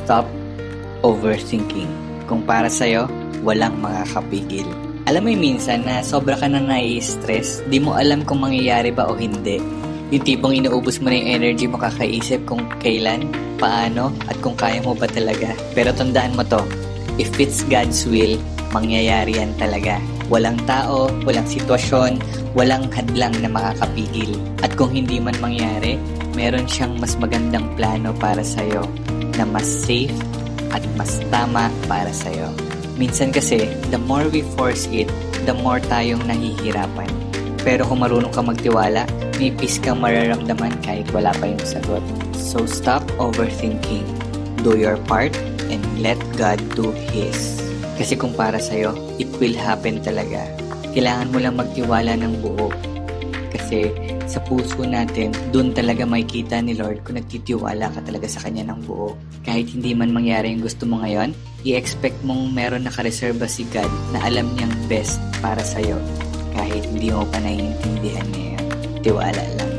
Stop overthinking. Kung para sa'yo, walang makakapigil. Alam mo yung minsan na sobra ka na nai-stress, di mo alam kung mangyayari ba o hindi. Yung tipong inuubos mo na yung energy mo kakaisip kung kailan, paano, at kung kaya mo ba talaga. Pero tandaan mo to, if it's God's will, mangyayari yan talaga. Walang tao, walang sitwasyon, walang hadlang na makakapigil. At kung hindi man mangyari, meron siyang mas magandang plano para sa'yo na mas safe at mas tama para sa'yo. Minsan kasi, the more we force it, the more tayong nahihirapan. Pero kung marunong ka magtiwala, may peace kang mararamdaman kahit wala pa yung sagot. So stop overthinking. Do your part and let God do His. Kasi kung para sa'yo, it will happen talaga. Kailangan mo lang magtiwala ng buo. Kasi sa puso natin, dun talaga makikita ni Lord kung nagtitiwala ka talaga sa Kanya ng buo. Kahit hindi man mangyari yung gusto mo ngayon, i-expect mong meron nakareserba si God na alam niyang best para sa'yo. Kahit hindi mo pa naiintindihan niya yun. Tiwala lang.